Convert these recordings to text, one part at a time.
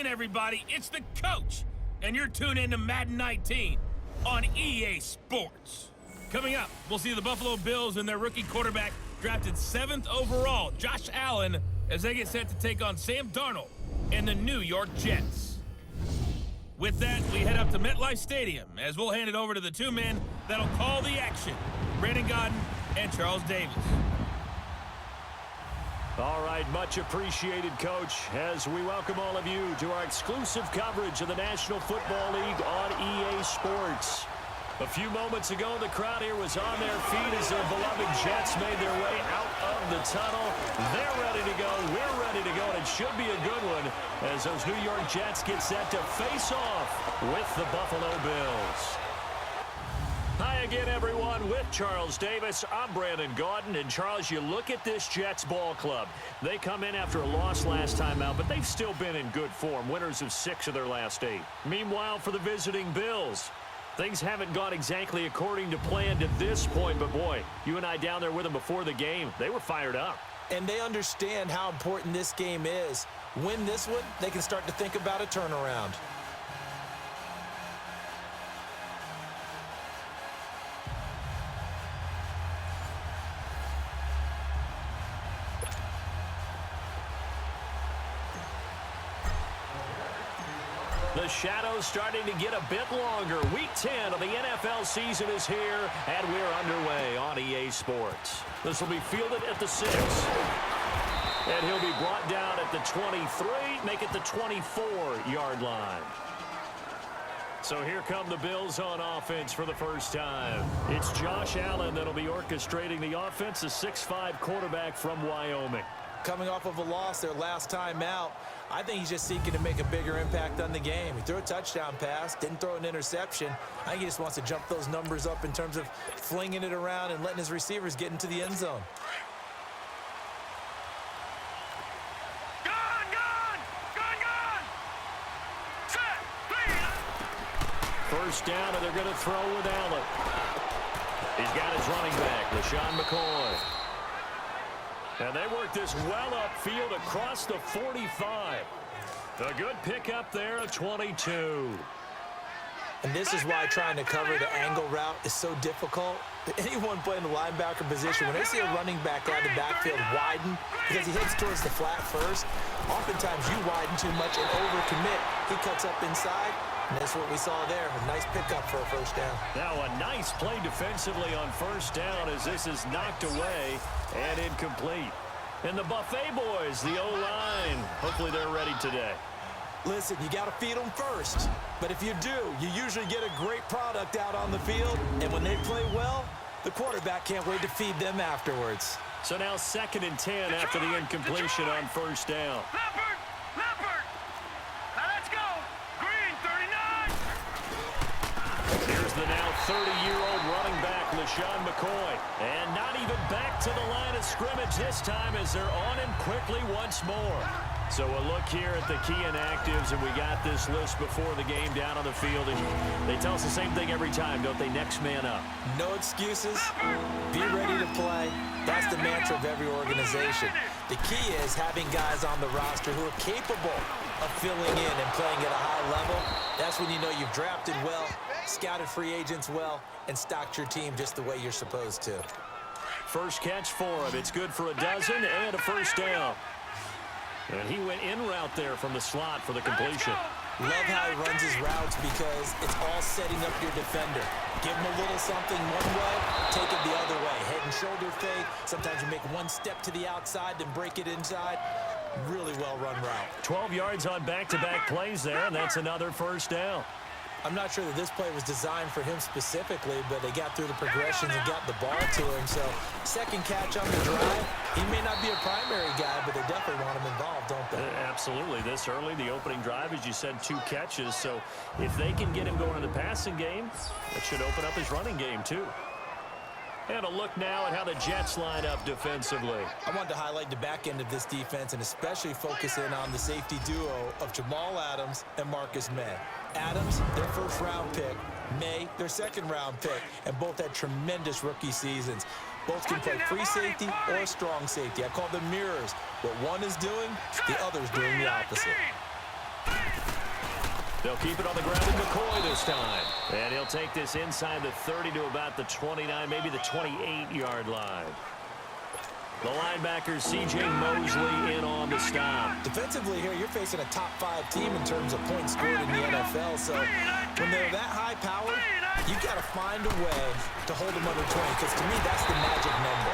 in, everybody. It's the coach, and you're tuned in to Madden 19 on EA Sports. Coming up, we'll see the Buffalo Bills and their rookie quarterback drafted 7th overall, Josh Allen, as they get set to take on Sam Darnold and the New York Jets. With that, we head up to MetLife Stadium as we'll hand it over to the two men that'll call the action, Brandon Gaudin and Charles Davis. All right, much appreciated, Coach, as we welcome all of you to our exclusive coverage of the National Football League on EA Sports. A few moments ago, the crowd here was on their feet as their beloved Jets made their way out of the tunnel. They're ready to go. We're ready to go, and it should be a good one as those New York Jets get set to face off with the Buffalo Bills. Hi again, everyone. With Charles Davis, I'm Brandon Gaudin. And, Charles, you look at this Jets ball club. They come in after a loss last time out, but they've still been in good form, winners of 6 of their last 8. Meanwhile, for the visiting Bills, things haven't gone exactly according to plan to this point, but boy, you and I down there with them before the game, they were fired up. And they understand how important this game is. Win this one, they can start to think about a turnaround. The shadow's starting to get a bit longer. Week 10 of the NFL season is here, and we're underway on EA Sports. This will be fielded at the 6. And he'll be brought down at the 23, make it the 24-yard line. So here come the Bills on offense for the first time. It's Josh Allen that'll be orchestrating the offense, a 6'5" quarterback from Wyoming. Coming off of a loss their last time out, I think he's just seeking to make a bigger impact on the game. He threw a touchdown pass, didn't throw an interception. I think he just wants to jump those numbers up in terms of flinging it around and letting his receivers get into the end zone. First down, and they're going to throw with Allen. He's got his running back, LaShawn McCoy. And they work this well upfield across the 45. A good pickup there at 22. And this is why trying to cover the angle route is so difficult. Anyone playing the linebacker position, when they see a running back out of the backfield widen because he heads towards the flat first, oftentimes you widen too much and overcommit. He cuts up inside, and that's what we saw there. A nice pickup for a first down. Now a nice play defensively on first down as this is knocked away and incomplete. And the Buffet boys, the O-line, hopefully they're ready today. Listen, you got to feed them first. But if you do, you usually get a great product out on the field. And when they play well, the quarterback can't wait to feed them afterwards. So now 2nd and 10 after the incompletion on first down. Leopard! Now let's go! Green, 39! Here's the now 30-year-old running back, LaShawn McCoy. And not even back to the line of scrimmage this time as they're on him quickly once more. So a look here at the key inactives, and we got this list before the game down on the field. And they tell us the same thing every time, don't they? Next man up. No excuses. Be ready to play. That's the mantra of every organization. The key is having guys on the roster who are capable of filling in and playing at a high level. That's when you know you've drafted well, scouted free agents well, and stocked your team just the way you're supposed to. First catch for him. It's good for a dozen and a first down. And he went in route there from the slot for the completion. Love how he runs his routes because it's all setting up your defender. Give him a little something one way, take it the other way. Head and shoulder fake. Sometimes you make one step to the outside, then break it inside. Really well-run route. 12 yards on back-to-back plays there, and that's another first down. I'm not sure that this play was designed for him specifically, but they got through the progressions and got the ball to him. So, second catch on the drive. He may not be a primary guy, but they definitely want him involved, don't they? Absolutely. This early, the opening drive, as you said, 2 catches. So, if they can get him going in the passing game, that should open up his running game, too. And a look now at how the Jets line up defensively. I wanted to highlight the back end of this defense and especially focus in on the safety duo of Jamal Adams and Marcus May. Adams, their first-round pick. May, their second-round pick. And both had tremendous rookie seasons. Both can play free safety or strong safety. I call them mirrors. What one is doing, the other is doing the opposite. They'll keep it on the ground with McCoy this time. And he'll take this inside the 30 to about the 29, maybe the 28-yard line. The linebacker, C.J. Mosley, in on the stop. Defensively here, you're facing a top-5 team in terms of points scored in the NFL. So when they're that high-powered, you got to find a way to hold them under 20. Because to me, that's the magic number.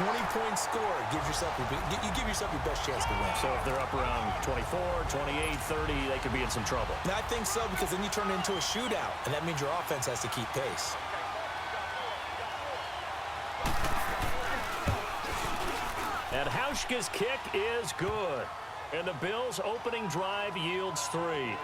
20 points scored gives yourself you give yourself your best chance to win. So if they're up around 24, 28, 30, they could be in some trouble. Now, I think so, because then you turn it into a shootout, and that means your offense has to keep pace. And Hauschka's kick is good. And the Bills' opening drive yields 3.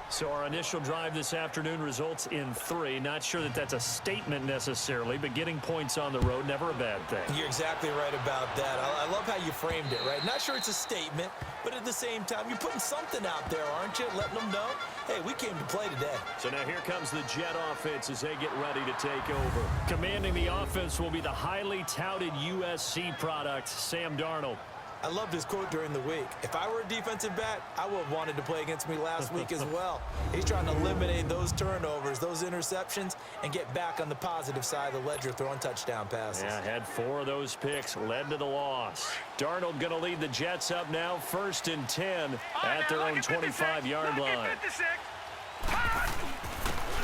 So our initial drive this afternoon results in 3. Not sure that that's a statement necessarily, but getting points on the road, never a bad thing. You're exactly right about that. I love how you framed it, right? Not sure it's a statement, but at the same time, you're putting something out there, aren't you? Letting them know, hey, we came to play today. So now here comes the Jet offense as they get ready to take over. Commanding the offense will be the highly touted USC product, Sam Darnold. I loved his quote during the week. If I were a defensive back, I would have wanted to play against me last week as well. He's trying to eliminate those turnovers, those interceptions, and get back on the positive side of the ledger throwing touchdown passes. Yeah, had 4 of those picks, led to the loss. Darnold going to lead the Jets up now, 1st and 10 at their own 25-yard line.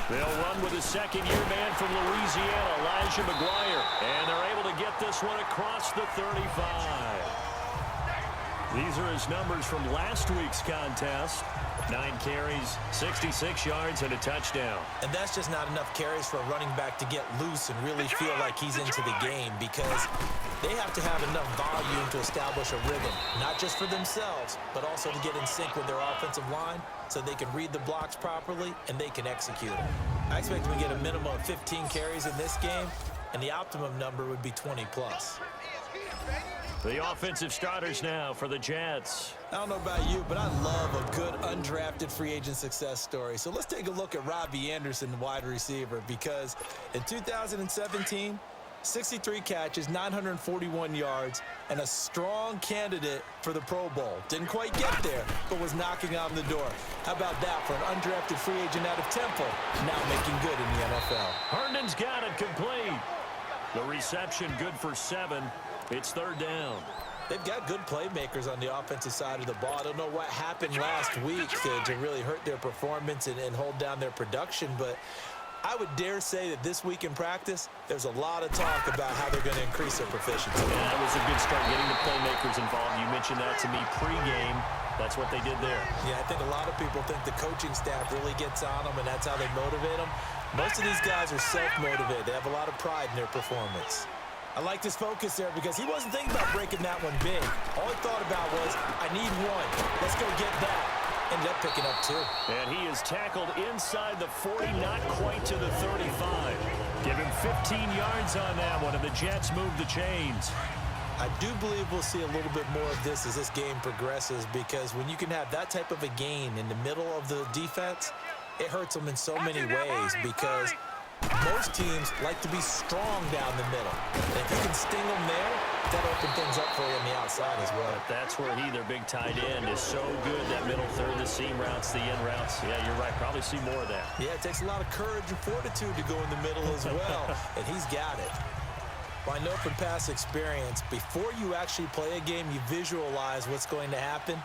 They'll run with a second-year man from Louisiana, Elijah McGuire, and they're able to get this one across the 35. These are his numbers from last week's contest. 9 carries, 66 yards, and a touchdown. And that's just not enough carries for a running back to get loose and really feel like he's into the game, because they have to have enough volume to establish a rhythm, not just for themselves, but also to get in sync with their offensive line so they can read the blocks properly and they can execute them. I expect them to get a minimum of 15 carries in this game, and the optimum number would be 20+. The offensive starters now for the Jets. I don't know about you, but I love a good undrafted free agent success story. So let's take a look at Robbie Anderson, wide receiver, because in 2017, 63 catches, 941 yards, and a strong candidate for the Pro Bowl. Didn't quite get there, but was knocking on the door. How about that for an undrafted free agent out of Temple, now making good in the NFL? Herndon's got it complete. The reception good for 7. It's 3rd down. They've got good playmakers on the offensive side of the ball. I don't know what happened last week to really hurt their performance and hold down their production, but I would dare say that this week in practice, there's a lot of talk about how they're going to increase their proficiency. Yeah, that was a good start, getting the playmakers involved. You mentioned that to me pregame. That's what they did there. Yeah, I think a lot of people think the coaching staff really gets on them, and that's how they motivate them. Most of these guys are self-motivated. They have a lot of pride in their performance. I like this focus there because he wasn't thinking about breaking that one big. All he thought about was, I need 1. Let's go get that. Ended up picking up 2. And he is tackled inside the 40, not quite to the 35. Give him 15 yards on that one, and the Jets move the chains. I do believe we'll see a little bit more of this as this game progresses, because when you can have that type of a gain in the middle of the defense, it hurts them in so many ways, because most teams like to be strong down the middle. And if you can sting them there, that opens things up for you on the outside as well. But that's where their big tight end, is so good. That middle third, the seam routes, the in routes. Yeah, you're right. Probably see more of that. Yeah, it takes a lot of courage and fortitude to go in the middle as well. And he's got it. Well, I know from past experience, before you actually play a game, you visualize what's going to happen.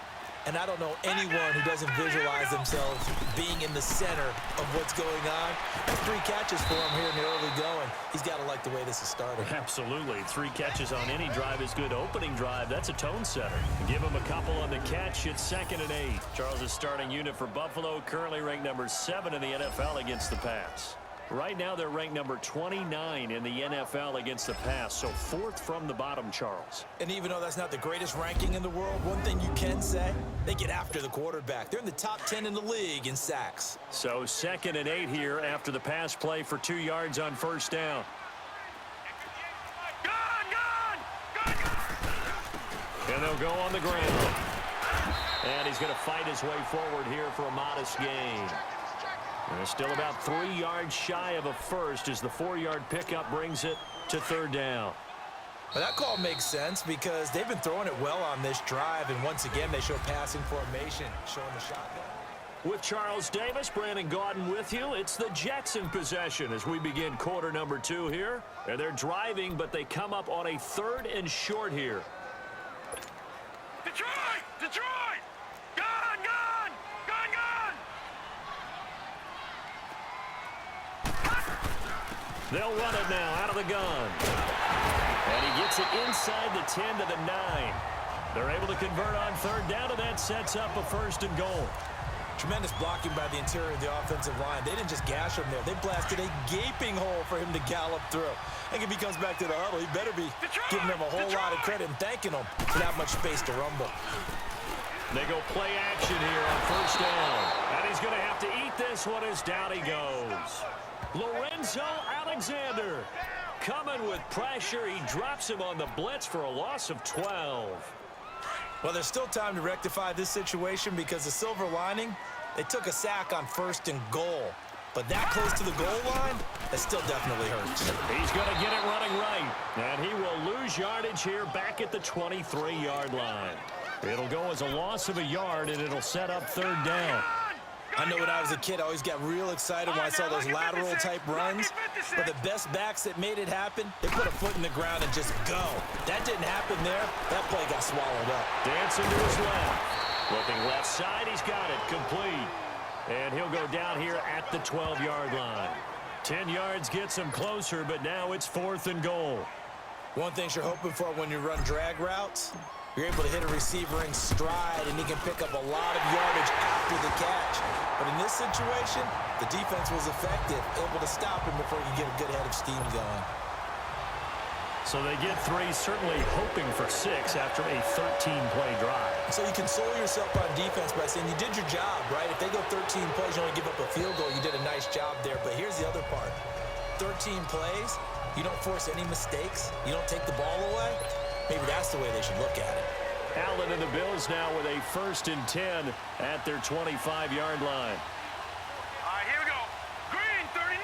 And I don't know anyone who doesn't visualize themselves being in the center of what's going on. That's 3 catches for him here in the early going. He's got to like the way this is starting. Absolutely. 3 catches on any drive is good. Opening drive, that's a tone setter. Give him a couple on the catch. It's 2nd and 8. Charles' starting unit for Buffalo, currently ranked number 7 in the NFL against the pass. Right now, they're ranked number 29 in the NFL against the pass, so 4th from the bottom, Charles. And even though that's not the greatest ranking in the world, one thing you can say, they get after the quarterback. They're in the top 10 in the league in sacks. So 2nd and 8 here after the pass play for 2 yards on 1st down. And they'll go on the ground. And he's going to fight his way forward here for a modest gain. And it's still about 3 yards shy of a first as the 4-yard pickup brings it to 3rd down. Well, that call makes sense because they've been throwing it well on this drive, and once again they show passing formation, showing the shotgun. With Charles Davis, Brandon Gaudin with you. It's the Jets in possession as we begin quarter number 2 here. And they're driving, but they come up on a 3rd and short here. Detroit! Detroit! Gone! Gone! Gone! Gone! They'll run it now out of the gun. And he gets it inside the 10 to the 9. They're able to convert on 3rd down, and that sets up a 1st and goal. Tremendous blocking by the interior of the offensive line. They didn't just gash him there. They blasted a gaping hole for him to gallop through. I think if he comes back to the huddle, he better be giving them a whole lot of credit and thanking them for that much space to rumble. They go play action here on 1st down. And he's going to have to eat this one as down he goes. Lorenzo Alexander coming with pressure. He drops him on the blitz for a loss of 12. Well, there's still time to rectify this situation because the silver lining, they took a sack on 1st and goal. But that close to the goal line, that still definitely hurts. He's going to get it running right. And he will lose yardage here back at the 23-yard line. It'll go as a loss of a yard, and it'll set up 3rd down. I know when I was a kid, I always got real excited when I saw those lateral-type runs. But the best backs that made it happen, they put a foot in the ground and just go. That didn't happen there. That play got swallowed up. Dancing to his left. Looking left side, he's got it. Complete. And he'll go down here at the 12-yard line. 10 yards gets him closer, but now it's 4th and goal. One thing you're hoping for when you run drag routes, you're able to hit a receiver in stride, and he can pick up a lot of yardage after the catch. But in this situation, the defense was effective, able to stop him before you get a good head of steam going. So they get 3, certainly hoping for 6 after a 13-play drive. So you console yourself on defense by saying you did your job, right? If they go 13 plays, you only give up a field goal, you did a nice job there. But here's the other part. 13 plays, you don't force any mistakes, you don't take the ball away. Maybe that's the way they should look at it. Allen and the Bills now with a 1st and 10 at their 25-yard line. All right, here we go. Green, 39.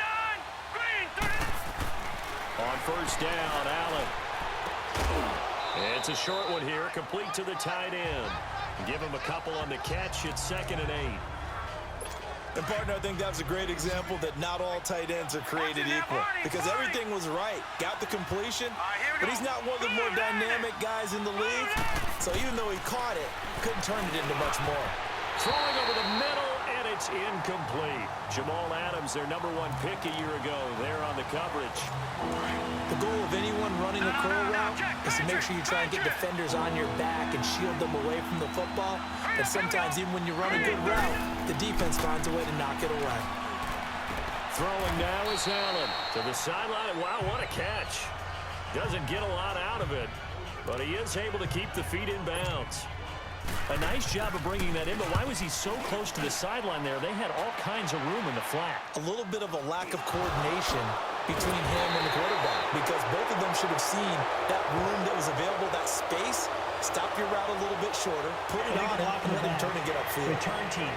Green, 39. On 1st down, Allen. It's a short one here, complete to the tight end. Give him a couple on the catch. It's 2nd and 8. And, partner, I think that was a great example that not all tight ends are created equal. Because everything was right. Got the completion, but he's not one of the more dynamic guys in the league. So even though he caught it, couldn't turn it into much more. Throwing over the middle, and it's incomplete. Jamal Adams, their #1 pick a year ago, there on the coverage. The goal of anyone running a curl route is to make sure you try and get defenders on your back and shield them away from the football. But sometimes even when you run a good route, the defense finds a way to knock it away. Throwing now is Allen to the sideline. Wow, what a catch. Doesn't get a lot out of it, but he is able to keep the feet in bounds. A nice job of bringing that in, but why was he so close to the sideline there? They had all kinds of room in the flat. A little bit of a lack of coordination between him and the quarterback because both of them should have seen that room that was available, that space. Stop your route a little bit shorter, put it on him, and let him turn and get upfield. Return team.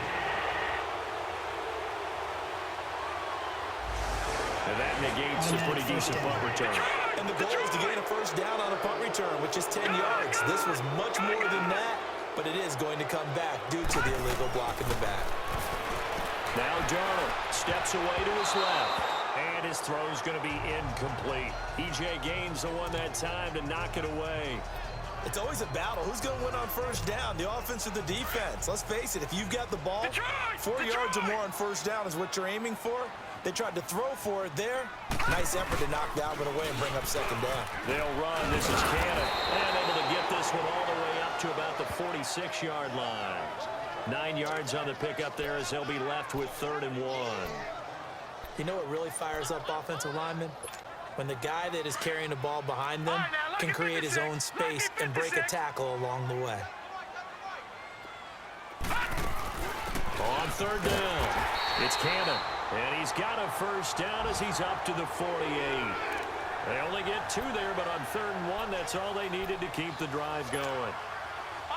And that negates a pretty decent punt return. And the goal is to gain a 1st down on a punt return, which is 10 yards. This was much more than that, but it is going to come back due to the illegal block in the back. Now Darnold steps away to his left, and his throw is going to be incomplete. E.J. Gaines the one that time to knock it away. It's always a battle. Who's going to win on 1st down, the offense or the defense? Let's face it, if you've got the ball, 4 yards or more on 1st down is what you're aiming for. They tried to throw for it there. Nice effort to knock that one away and bring up 2nd down. They'll run. This is Cannon. And able to get this one all the way up to about the 46-yard line. 9 yards on the pickup there as they'll be left with 3rd and 1. You know what really fires up offensive linemen? When the guy that is carrying the ball behind them can create his own space and break a tackle along the way. On 3rd down, it's Cannon. And he's got a 1st down as he's up to the 48. They only get 2 there, but on 3rd and 1, that's all they needed to keep the drive going.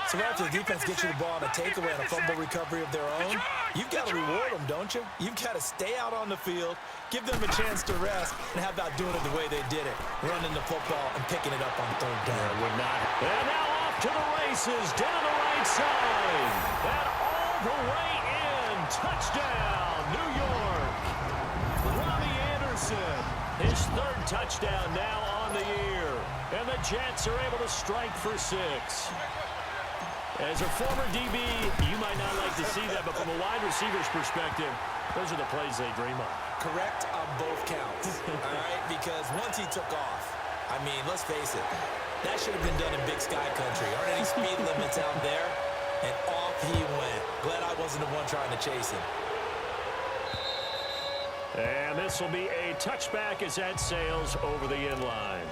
So after the defense gets you the ball on a takeaway and a fumble recovery of their own, you've got to reward them, don't you? You've got to stay out on the field, give them a chance to rest, and how about doing it the way they did it, running the football and picking it up on 3rd down. Would not. And now off to the races, down the right side. And all the way in Touchdown, New York. Robbie Anderson, his third touchdown now on the year. And the Jets are able to strike for 6. As a former DB, you might not like to see that, but from a wide receiver's perspective, those are the plays they dream of. Correct on both counts, all right? Because once he took off, I mean, let's face it, that should have been done in Big Sky Country. Aren't any speed limits out there? And off he went. Glad I wasn't the one trying to chase him. And this will be a touchback as that sails over the end line.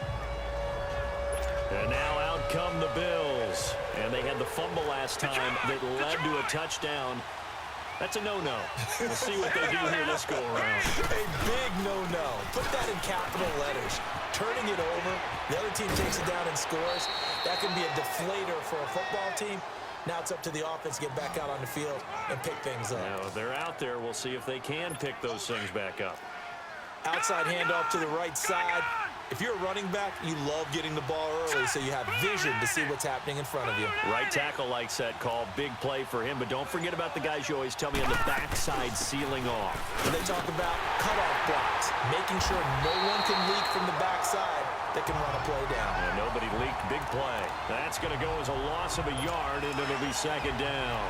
And now out come the Bills. And they had the fumble last time that led to a touchdown. That's a no-no. We'll see what they do here this go-around. A big no-no. Put that in capital letters. Turning it over, the other team takes it down and scores. That can be a deflator for a football team. Now it's up to the offense to get back out on the field and pick things up. Now, if they're out there, we'll see if they can pick those things back up. Outside handoff to the right side. If you're a running back, you love getting the ball early so you have vision to see what's happening in front of you. Right tackle likes that call. Big play for him. But don't forget about the guys you always tell me on the backside sealing off. When they talk about cutoff blocks, making sure no one can leak from the backside that can run a play down. And nobody leaked. Big play. That's going to go as a loss of a yard, and it'll be second down.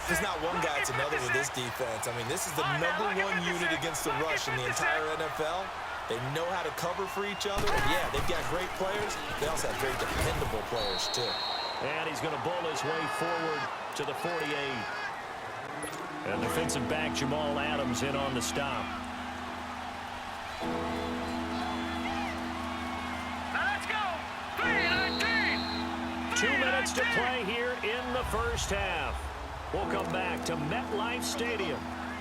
There's not one guy, it's another with this defense. I mean, this is the #1 unit against the rush in the entire NFL. They know how to cover for each other. And, yeah, they've got great players. They also have very dependable players, too. And he's going to bowl his way forward to the 48. And defensive back Jamal Adams in on the stop. Now let's go. 3:19. 2 minutes to play here in the first half. We'll come back to MetLife Stadium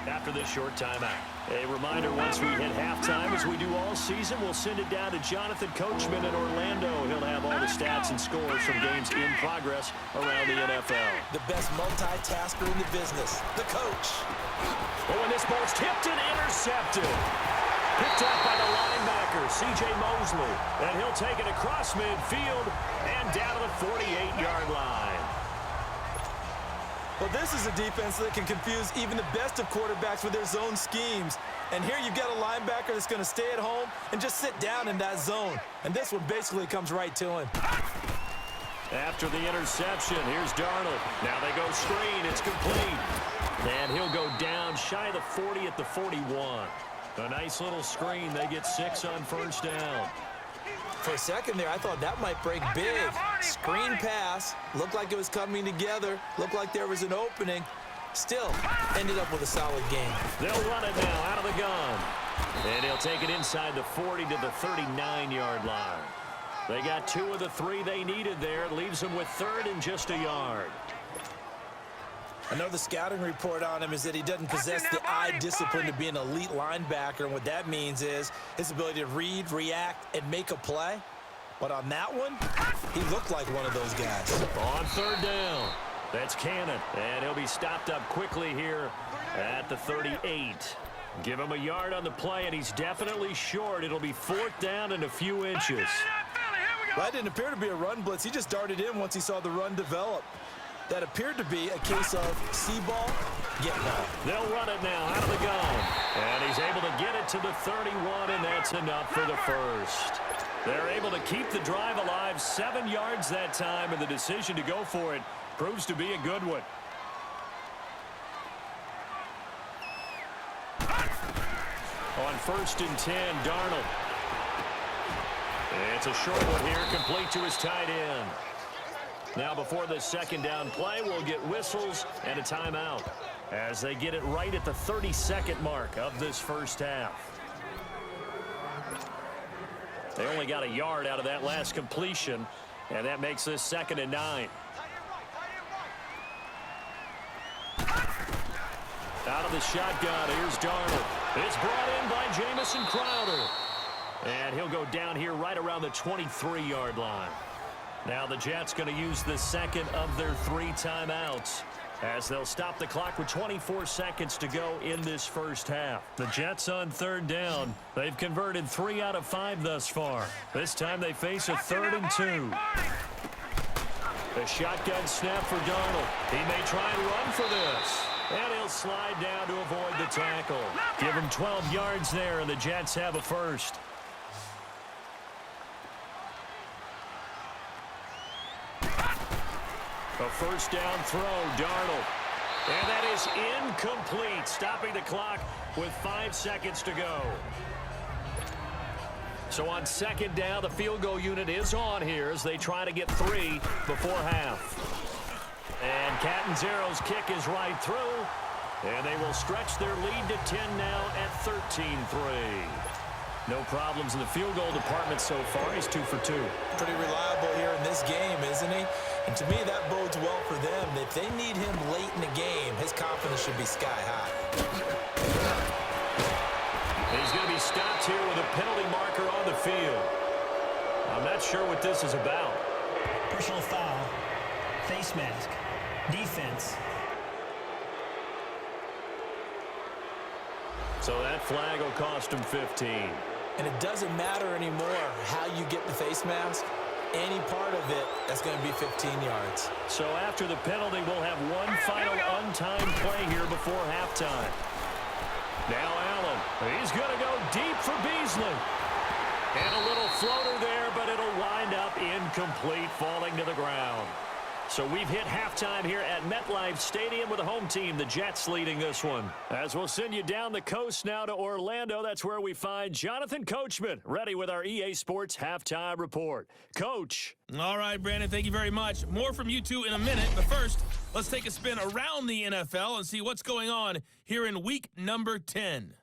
after this short timeout. A reminder, once we hit halftime, as we do all season, we'll send it down to Jonathan Coachman in Orlando. He'll have all the stats and scores from games in progress around the NFL. The best multitasker in the business, the coach. Oh, and this ball's tipped and intercepted. Picked up by the linebacker, C.J. Mosley. And he'll take it across midfield and down to the 48-yard line. Well, this is a defense that can confuse even the best of quarterbacks with their zone schemes. And here you've got a linebacker that's going to stay at home and just sit down in that zone. And this one basically comes right to him. After the interception, here's Darnold. Now they go screen. It's complete. And he'll go down shy of the 40 at the 41. A nice little screen. They get 6 on first down. For a second there, I thought that might break big. Screen pass. Looked like it was coming together. Looked like there was an opening. Still, ended up with a solid game. They'll run it now out of the gun. And he'll take it inside the 40 to the 39-yard line. They got 2 of the 3 they needed there. It leaves them with 3rd and just a yard. I know the scouting report on him is that he doesn't possess the eye discipline to be an elite linebacker. And what that means is his ability to read, react, and make a play. But on that one, he looked like one of those guys. On 3rd down, that's Cannon. And he'll be stopped up quickly here at the 38. Give him a yard on the play, and he's definitely short. It'll be 4th down and a few inches. That didn't appear to be a run blitz. He just darted in once he saw the run develop. That appeared to be a case of see ball, get ball. They'll run it now out of the gun. And he's able to get it to the 31, and that's enough for the first. They're able to keep the drive alive, 7 yards that time, and the decision to go for it proves to be a good one. On 1st and 10, Darnold. It's a short one here, complete to his tight end. Now before the 2nd down play, we'll get whistles and a timeout as they get it right at the 32nd mark of this first half. They only got a yard out of that last completion, and that makes this 2nd and 9. Out of the shotgun, here's Darnold. It's brought in by Jamison Crowder. And he'll go down here right around the 23-yard line. Now the Jets going to use the 2nd of their 3 timeouts as they'll stop the clock with 24 seconds to go in this first half. The Jets on 3rd down. They've converted 3 out of 5 thus far. This time they face a 3rd and 2. A shotgun snap for Darnold. He may try and run for this. And he'll slide down to avoid the tackle. Give him 12 yards there, and the Jets have a first. A first down throw, Darnold. And that is incomplete, stopping the clock with 5 seconds to go. So on second down, the field goal unit is on here as they try to get 3 before half. And Catanzaro's kick is right through, and they will stretch their lead to 10 now at 13-3. No problems in the field goal department so far. He's 2 for 2. Pretty reliable here in this game, isn't he? And to me, that bodes well for them. If they need him late in the game, his confidence should be sky high. He's going to be stopped here with a penalty marker on the field. I'm not sure what this is about. Personal foul, face mask, defense. So that flag will cost him 15. And it doesn't matter anymore how you get the face mask. Any part of it, that's going to be 15 yards. So after the penalty, we'll have one final untimed play here before halftime. Now Allen, he's going to go deep for Beasley. And a little floater there, but it'll wind up incomplete, falling to the ground. So we've hit halftime here at MetLife Stadium with the home team, the Jets, leading this one. As we'll send you down the coast now to Orlando, that's where we find Jonathan Coachman, ready with our EA Sports Halftime Report. Coach. All right, Brandon, thank you very much. More from you two in a minute, but first, let's take a spin around the NFL and see what's going on here in week number 10.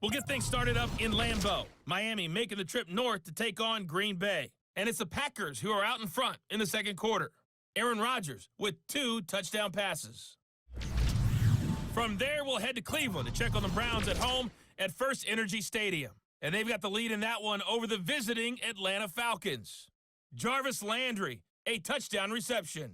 We'll get things started up in Lambeau. Miami making the trip north to take on Green Bay. And it's the Packers who are out in front in the second quarter. Aaron Rodgers with 2 touchdown passes. From there, we'll head to Cleveland to check on the Browns at home at First Energy Stadium. And they've got the lead in that one over the visiting Atlanta Falcons. Jarvis Landry, a touchdown reception.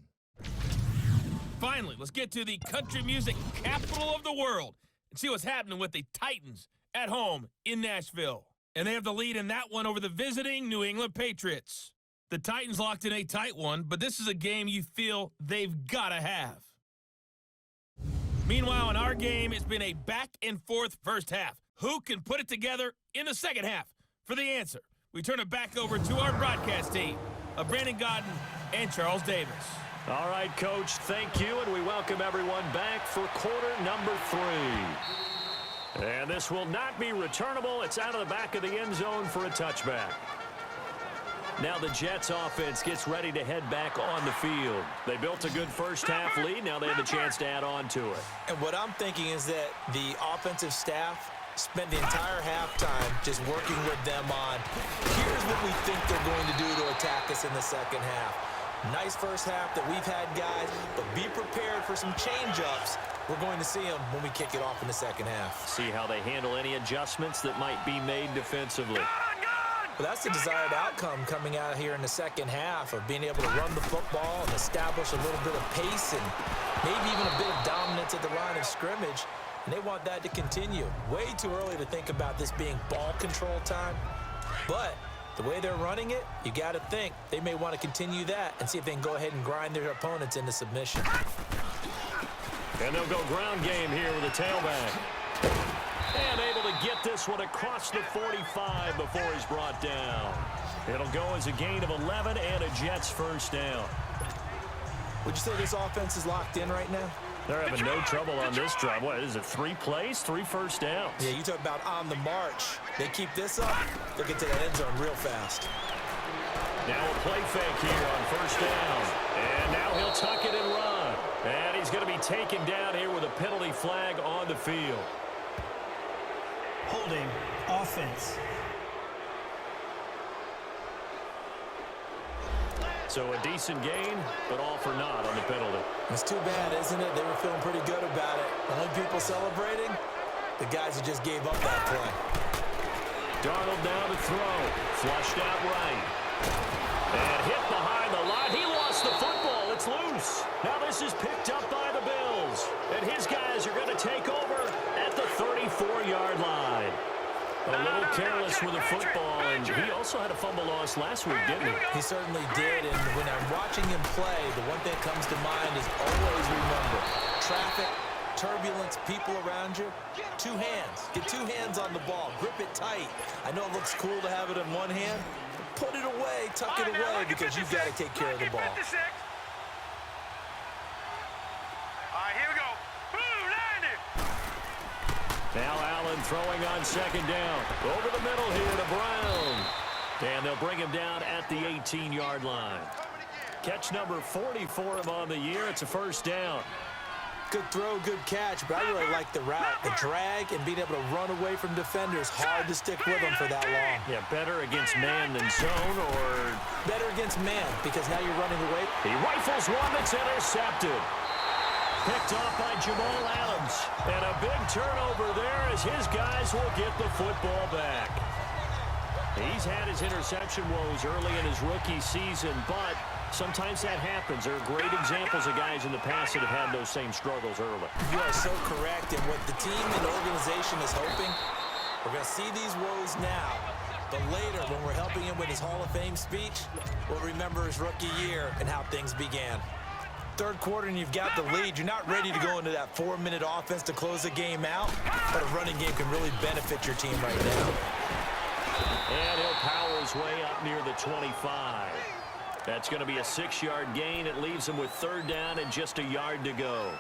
Finally, let's get to the country music capital of the world and see what's happening with the Titans at home in Nashville. And they have the lead in that one over the visiting New England Patriots. The Titans locked in a tight one, but this is a game you feel they've got to have. Meanwhile, in our game, it's been a back-and-forth first half. Who can put it together in the second half? For the answer, we turn it back over to our broadcast team of Brandon Godden and Charles Davis. All right, Coach, thank you, and we welcome everyone back for quarter number 3. And this will not be returnable. It's out of the back of the end zone for a touchback. Now the Jets offense gets ready to head back on the field. They built a good first half lead. Now they have a chance to add on to it. And what I'm thinking is that the offensive staff spent the entire halftime just working with them on, here's what we think they're going to do to attack us in the second half. Nice first half that we've had, guys, but be prepared for some change-ups. We're going to see them when we kick it off in the second half. See how they handle any adjustments that might be made defensively. But that's the desired outcome coming out here in the second half of being able to run the football and establish a little bit of pace and maybe even a bit of dominance at the line of scrimmage. And they want that to continue. Way too early to think about this being ball control time. But the way they're running it, you got to think they may want to continue that and see if they can go ahead and grind their opponents into submission. And they'll go ground game here with a tailback. And able to get this one across the 45 before he's brought down. It'll go as a gain of 11 and a Jets first down. Would you say this offense is locked in right now? They're having no trouble on this drive. What is it, 3 plays, 3 first downs? Yeah, you talk about on the march. They keep this up, they'll get to that end zone real fast. Now a play fake here on first down. And now he'll tuck it and run. And he's going to be taken down here with a penalty flag on the field. Holding, offense. So a decent gain, but all for naught on the penalty. It's too bad, isn't it? They were feeling pretty good about it. Only people celebrating, the guys who just gave up that play. Darnold down to throw. Flushed out right. And hit behind the line. He lost the football. It's loose. Now this is picked up by the Bills. And his guys are going to take over at the 34-yard line. A little careless with the football, and he also had a fumble loss last week, didn't he? He certainly did, and when I'm watching him play, the one thing that comes to mind is always remember, traffic turbulence, people around you, two hands. Get two hands on the ball. Grip it tight. I know it looks cool to have it in one hand, but put it away, tuck it away, because you've got to take care of the ball. 56. All right, here we go. Boom, landed. Now Allen throwing on second down. Over the middle here to Brown. And they'll bring him down at the 18-yard line. Catch number 40 for him on the year. It's a first down. Good throw, good catch, but I really like the route. The drag and being able to run away from defenders. Hard to stick with them for that long. Yeah, better against man than zone, or better against man, because now you're running away. He rifles one that's intercepted. Picked off by Jamal Adams. And a big turnover there as his guys will get the football back. He's had his interception woes early in his rookie season, but sometimes that happens. There are great examples of guys in the past that have had those same struggles early. You are so correct. And what the team and the organization is hoping, we're going to see these woes now. But later, when we're helping him with his Hall of Fame speech, we'll remember his rookie year and how things began. Third quarter and you've got the lead. You're not ready to go into that 4-minute offense to close the game out, but a running game can really benefit your team right now. And he'll power his way up near the 25. That's going to be a 6-yard gain. It leaves him with third down and just a yard to go.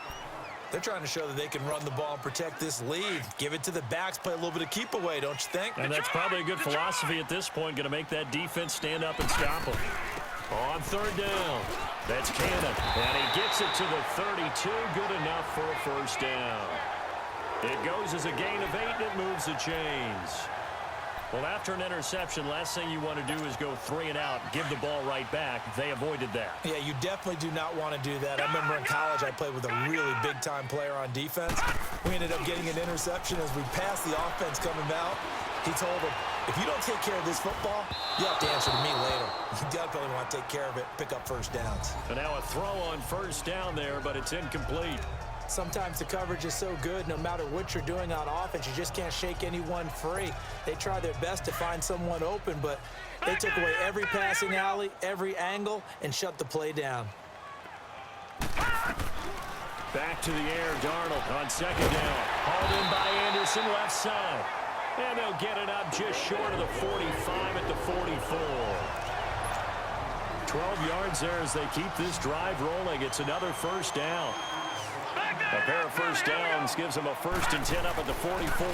They're trying to show that they can run the ball and protect this lead. Give it to the backs, play a little bit of keep away, don't you think? And that's probably a good philosophy at this point, going to make that defense stand up and stop them. On third down, that's Cannon. And he gets it to the 32, good enough for a first down. It goes as a gain of 8, and it moves the chains. Well, after an interception, last thing you want to do is go 3 and out, give the ball right back. They avoided that. Yeah, you definitely do not want to do that. I remember in college I played with a really big-time player on defense. We ended up getting an interception as we passed the offense coming out. He told him, if you don't take care of this football, you have to answer to me later. You definitely want to take care of it, pick up first downs. And now a throw on first down there, but it's incomplete. Sometimes the coverage is so good, no matter what you're doing on offense, you just can't shake anyone free. They try their best to find someone open, but they took away every passing alley, every angle, and shut the play down. Back to the air, Darnold on second down. Hauled in by Anderson, left side. And they'll get it up just short of the 45 at the 44. 12 yards there as they keep this drive rolling. It's another first down. A pair of first downs gives them a 1st and 10 up at the 44.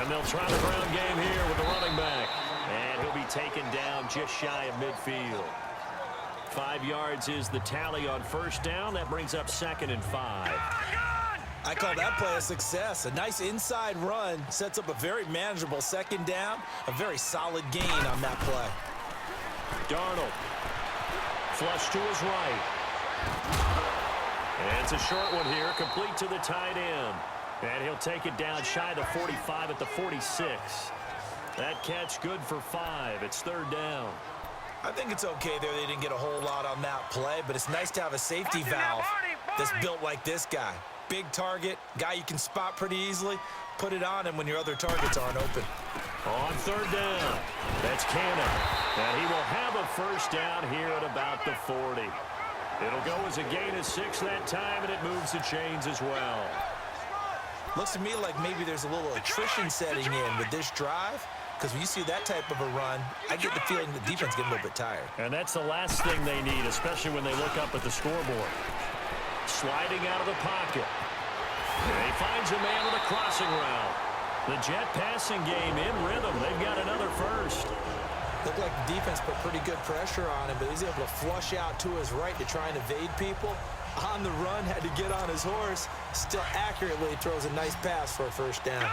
And they'll try the ground game here with the running back. And he'll be taken down just shy of midfield. 5 yards is the tally on first down. That brings up 2nd and 5. I call that play a success. A nice inside run sets up a very manageable second down. A very solid gain on that play. Darnold. Flush to his right. And it's a short one here, complete to the tight end. And he'll take it down shy of the 45 at the 46. That catch good for 5. It's third down. I think it's okay there. They didn't get a whole lot on that play, but it's nice to have a safety valve that's built like this guy. Big target, guy you can spot pretty easily. Put it on him when your other targets aren't open. On third down, that's Cannon. And he will have a first down here at about the 40. It'll go as a gain of 6 that time, and it moves the chains as well. Looks to me like maybe there's a little attrition setting in with this drive, because when you see that type of a run, I get the feeling the defense getting a little bit tired. And that's the last thing they need, especially when they look up at the scoreboard. Sliding out of the pocket. And he finds a man with a crossing route. The jet passing game in rhythm. They've got another first. Looked like the defense put pretty good pressure on him, but he's able to flush out to his right to try and evade people. On the run, had to get on his horse. Still accurately throws a nice pass for a first down.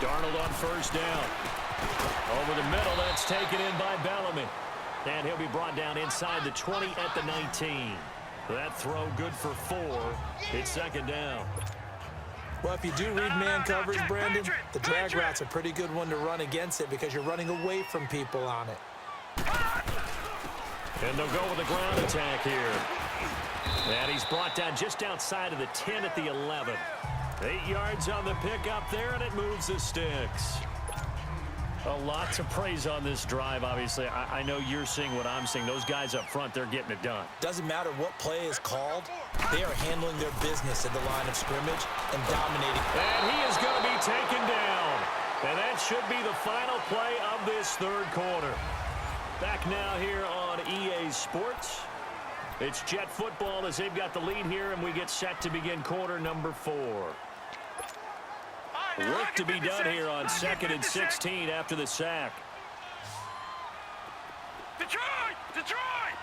Darnold on first down. Over the middle, that's taken in by Bellamy. And he'll be brought down inside the 20 at the 19. That throw good for 4. It's second down. Well, if you do read man coverage, Brandon, the drag route's a pretty good one to run against it because you're running away from people on it. And they'll go with a ground attack here. And he's brought down just outside of the 10 at the 11. 8 yards on the pickup there, and it moves the sticks. A lot to praise on this drive, obviously. I know you're seeing what I'm seeing. Those guys up front, they're getting it done. Doesn't matter what play is called. They are handling their business at the line of scrimmage and dominating. And he is going to be taken down. And that should be the final play of this third quarter. Back now here on EA Sports. It's Jet football as they've got the lead here, and we get set to begin quarter number 4. Work to be done here on 2nd and 16 after the sack. Detroit! Detroit!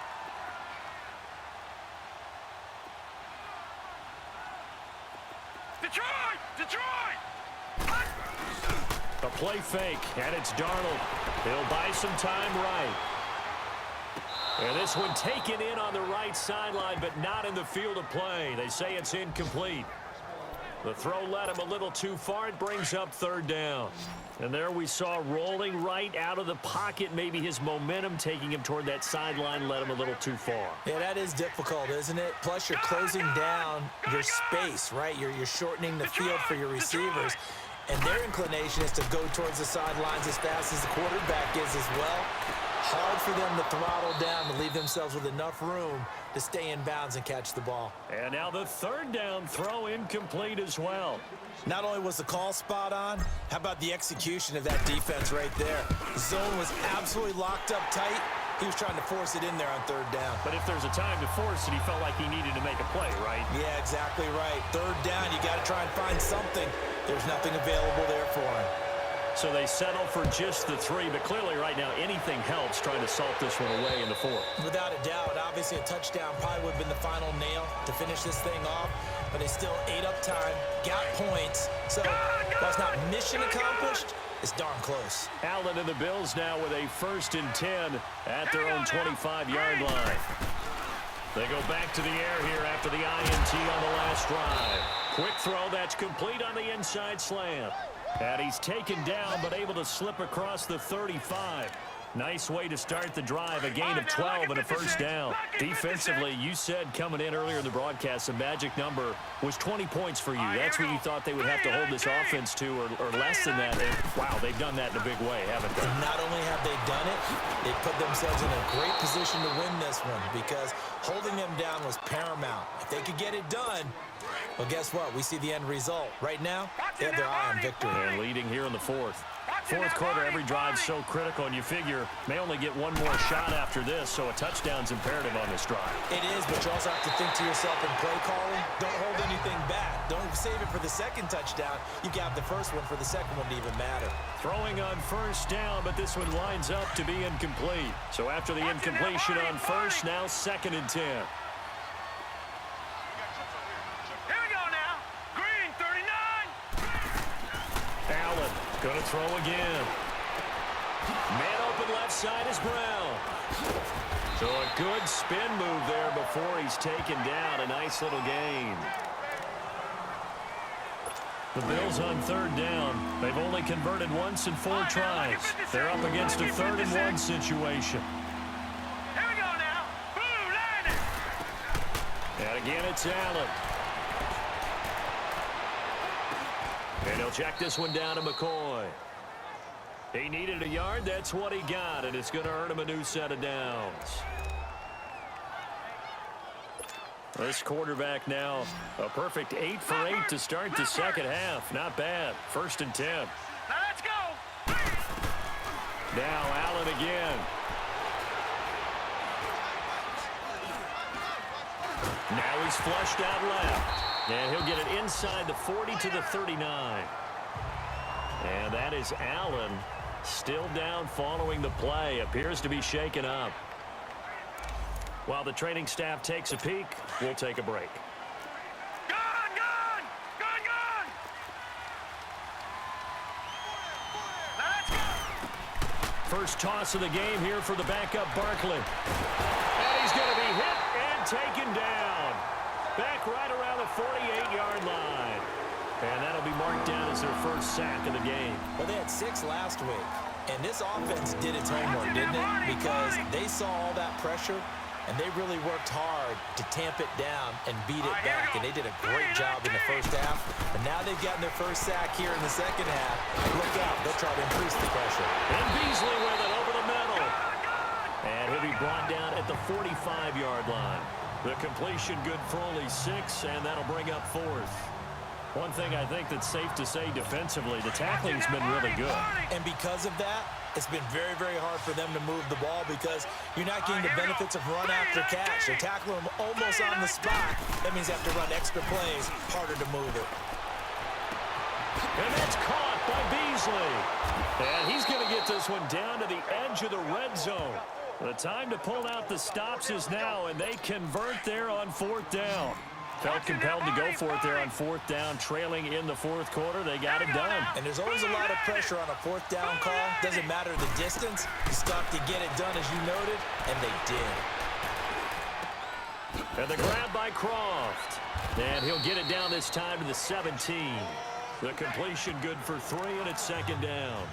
Detroit! Detroit! A play fake, and it's Darnold. He'll buy some time right. And this one taken in on the right sideline, but not in the field of play. They say it's incomplete. The throw led him a little too far. It brings up third down. And there we saw rolling right out of the pocket. Maybe his momentum taking him toward that sideline led him a little too far. Yeah, that is difficult, isn't it? Plus, you're closing down your space, right? You're shortening the field for your receivers. And their inclination is to go towards the sidelines as fast as the quarterback is as well. Hard for them to throttle down to leave themselves with enough room to stay in bounds and catch the ball. And now the third down throw incomplete as well. Not only was the call spot on, how about the execution of that defense right there? The zone was absolutely locked up tight. He was trying to force it in there on third down. But if there's a time to force it, he felt like he needed to make a play, right? Yeah, exactly right. Third down, you got to try and find something. There's nothing available there for him. So they settle for just the 3, but clearly right now anything helps trying to salt this one away in the 4th. Without a doubt, obviously a touchdown probably would have been the final nail to finish this thing off, but they still ate up time, got points, so while it's not mission accomplished, it's darn close. Allen and the Bills now with a 1st and 10 at their own 25-yard line. They go back to the air here after the INT on the last drive. Quick throw that's complete on the inside slant. And he's taken down, but able to slip across the 35. Nice way to start the drive, a gain of 12 and a first down. Defensively, you said coming in earlier in the broadcast, the magic number was 20 points for you. That's what you thought they would have to hold this offense to, or less than that. And, wow, they've done that in a big way, haven't they? Not only have they done it, they put themselves in a great position to win this one because holding them down was paramount. If they could get it done, well, guess what? We see the end result. Right now, they have their eye on victory. And leading here in the 4th. 4th quarter, every drive's so critical, and you figure may only get one more shot after this, so a touchdown's imperative on this drive. It is, but you also have to think to yourself in play calling, don't hold anything back. Don't save it for the second touchdown. You got the first one for the second one to even matter. Throwing on first down, but this one lines up to be incomplete. So after the incompletion on first, now 2nd and 10. Allen going to throw again. Man open left side is Brown. So a good spin move there before he's taken down. A nice little gain. The Bills on 3rd down. They've only converted once in 4 tries. They're up against a 3rd and 1 situation. Here we go now. Boom, landed. And again, it's Allen. And he'll check this one down to McCoy. He needed a yard. That's what he got, and it's going to earn him a new set of downs. This quarterback now a perfect 8 for 8 to start the second half. Not bad. 1st and 10. Now let's go. Now Allen again. Now he's flushed out left. And he'll get it inside the 40 to the 39. And that is Allen still down following the play. Appears to be shaken up. While the training staff takes a peek, we'll take a break. Gun, gun, gun, gun. Now let's go. First toss of the game here for the backup Barkley. And he's going to be hit and taken down. Back right around the 48-yard line. And that'll be marked down as their first sack of the game. Well, they had 6 last week. And this offense did its homework, didn't it? Because they saw all that pressure, and they really worked hard to tamp it down and beat it back, and they did a great job in the first half. And now they've gotten their first sack here in the second half. Look out, they'll try to increase the pressure. And Beasley with it over the middle. And he'll be brought down at the 45-yard line. The completion good for only 6, and that'll bring up 4th. One thing I think that's safe to say defensively, the tackling's been really good. And because of that, it's been very, very hard for them to move the ball because you're not getting the benefits of run after catch. They're tackling them almost on the spot. That means they have to run extra plays, harder to move it. And that's caught by Beasley. And he's going to get this one down to the edge of the red zone. The time to pull out the stops is now, and they convert there on 4th down. Felt compelled to go for it there on 4th down, trailing in the 4th quarter. They got it done. And there's always a lot of pressure on a 4th down call. Doesn't matter the distance. You stop to get it done, as you noted, and they did. And the grab by Croft. And he'll get it down this time to the 17. The completion good for 3, and it's 2nd down.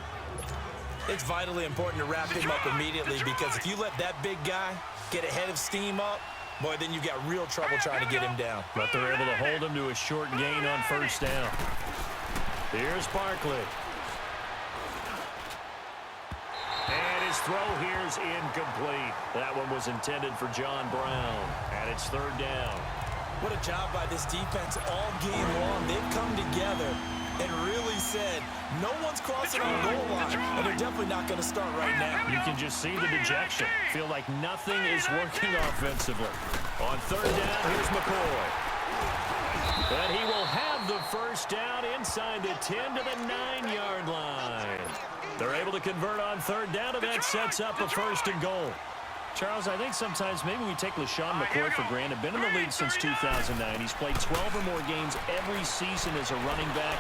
It's vitally important to wrap him up immediately because if you let that big guy get a head of steam up, boy, then you've got real trouble trying to get him down. But they're able to hold him to a short gain on 1st down. Here's Barkley. And his throw here's incomplete. That one was intended for John Brown. And it's 3rd down. What a job by this defense all game long. They've come together and really said, no one's crossing our goal line, and they're definitely not going to start right now. You can just see the dejection. Feel like nothing is working offensively. On 3rd down, here's McCoy. And he will have the 1st down inside the 10 to the 9-yard line. They're able to convert on 3rd down, and that sets up a 1st and goal. Charles, I think sometimes maybe we take LaShawn McCoy for granted. Been in the league since 2009. He's played 12 or more games every season as a running back.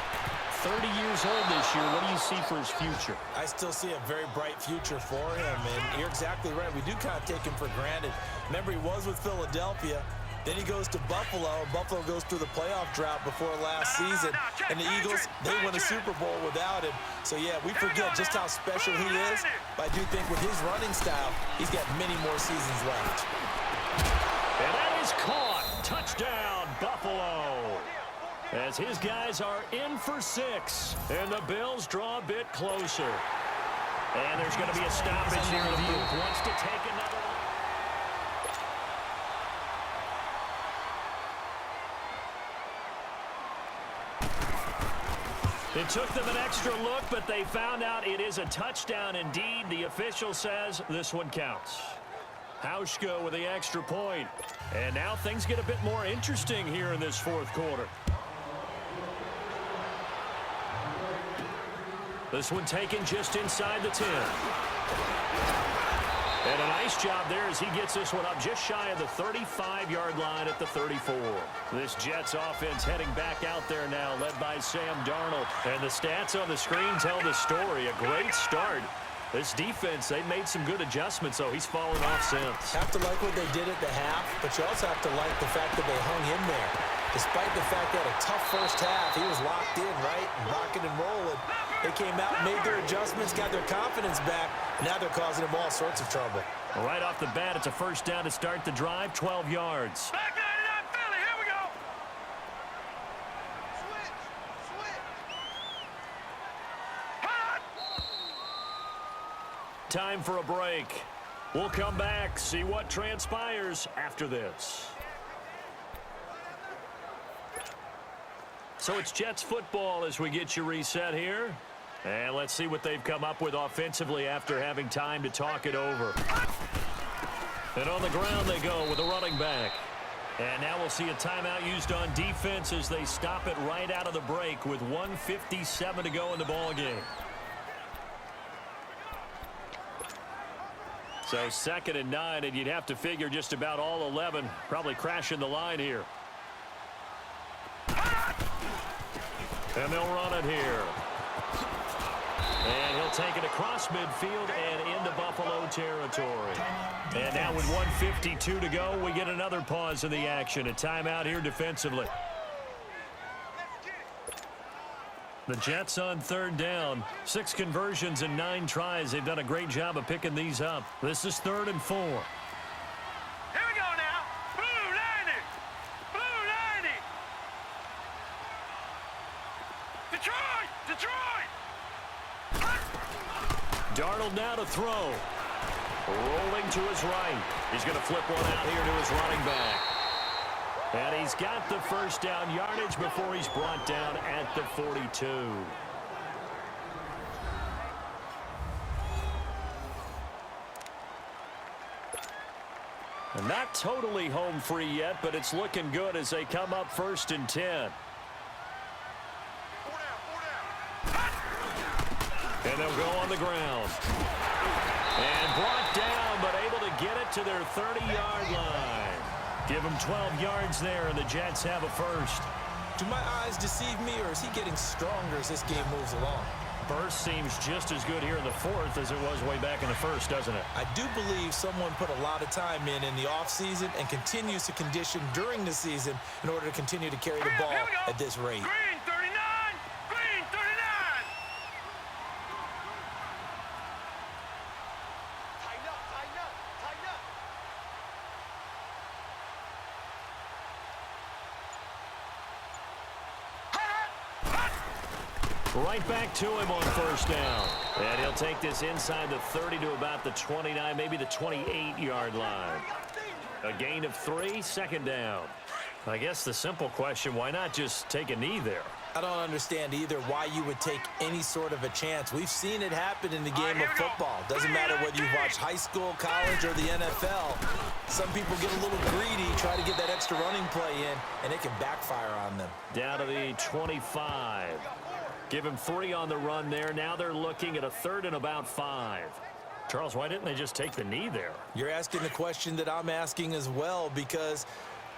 30 years old this year. What do you see for his future? I still see a very bright future for him, and you're exactly right. We do kind of take him for granted. Remember, he was with Philadelphia. Then he goes to Buffalo. Buffalo goes through the playoff drought before last season. And the Eagles, they win a Super Bowl without him. So, yeah, we forget just how special he is. But I do think with his running style, he's got many more seasons left. And that is caught. Touchdown, Buffalo. As his guys are in for 6. And the Bills draw a bit closer. And there's going to be a stoppage here. The Booth wants to take another one. It took them an extra look, but they found out it is a touchdown indeed. The official says this one counts. Hauschka with the extra point. And now things get a bit more interesting here in this 4th quarter. This one taken just inside the 10. And a nice job there as he gets this one up just shy of the 35-yard line at the 34. This Jets offense heading back out there now, led by Sam Darnold. And the stats on the screen tell the story. A great start. This defense, they made some good adjustments, so he's fallen off since. Have to like what they did at the half, but you also have to like the fact that they hung in there. Despite the fact they had a tough first half, he was locked in, right? Rocking and rolling. They came out, made their adjustments, got their confidence back, and now they're causing them all sorts of trouble. Right off the bat, it's a 1st down to start the drive, 12 yards. Back 99 Philly, here we go. Switch. Time for a break. We'll come back, see what transpires after this. So it's Jets football as we get you reset here. And let's see what they've come up with offensively after having time to talk it over. And on the ground they go with a running back. And now we'll see a timeout used on defense as they stop it right out of the break with 1:57 to go in the ball game. So 2nd and 9, and you'd have to figure just about all 11 probably crashing the line here. And they'll run it here. And he'll take it across midfield and into Buffalo territory. And now with 1:52 to go, we get another pause in the action. A timeout here defensively. The Jets on 3rd down. 6 conversions and 9 tries. They've done a great job of picking these up. This is 3rd and 4. Here Detroit! Detroit! Darnold now to throw. Rolling to his right. He's going to flip one out here to his running back. And he's got the first down yardage before he's brought down at the 42. And not totally home free yet, but it's looking good as they come up 1st and 10. And they'll go on the ground. And brought down, but able to get it to their 30-yard line. Give him 12 yards there, and the Jets have a first. Do my eyes deceive me, or is he getting stronger as this game moves along? Burst seems just as good here in the 4th as it was way back in the 1st, doesn't it? I do believe someone put a lot of time in the offseason and continues to condition during the season in order to continue to carry the ball at this rate. Green 39! Green 39! Tighten up, tighten up, tighten up. Right back to him on 1st down. And he'll take this inside the 30 to about the 29, maybe the 28-yard line. A gain of 3, 2nd down. I guess the simple question, why not just take a knee there? I don't understand either why you would take any sort of a chance. We've seen it happen in the game of football. Doesn't matter whether you've watched high school, college, or the NFL. Some people get a little greedy, try to get that extra running play in, and it can backfire on them. Down to the 25. Give him 3 on the run there. Now they're looking at a 3rd and about 5. Charles, why didn't they just take the knee there? You're asking the question that I'm asking as well, because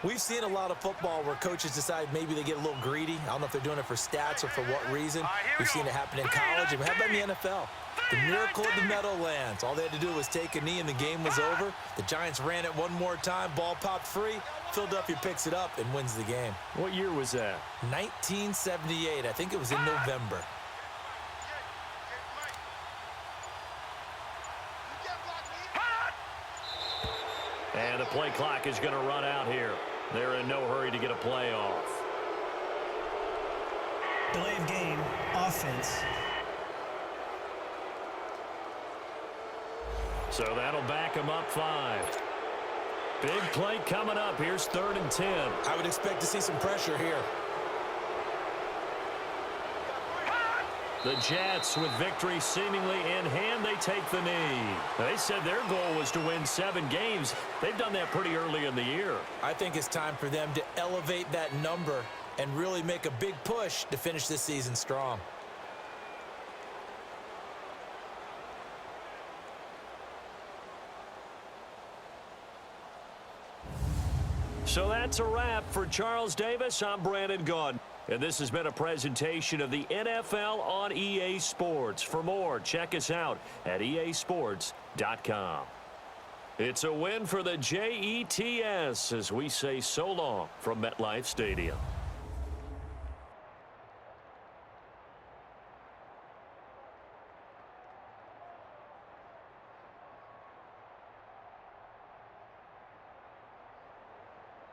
we've seen a lot of football where coaches decide maybe they get a little greedy. I don't know if they're doing it for stats or for what reason. We've seen it happen in college, and how about in the NFL? The miracle of the Meadowlands. All they had to do was take a knee, and the game was over. The Giants ran it one more time. Ball popped free. Philadelphia picks it up and wins the game. What year was that? 1978. I think it was in November. And the play clock is going to run out here. They're in no hurry to get a play off. Delay of game, offense. So that'll back him up 5. Big play coming up. Here's 3rd and 10. I would expect to see some pressure here. The Jets, with victory seemingly in hand, they take the knee. They said their goal was to win 7 games. They've done that pretty early in the year. I think it's time for them to elevate that number and really make a big push to finish this season strong. So that's a wrap for Charles Davis. I'm Brandon Gaudin. And this has been a presentation of the NFL on EA Sports. For more, check us out at easports.com. It's a win for the Jets as we say so long from MetLife Stadium.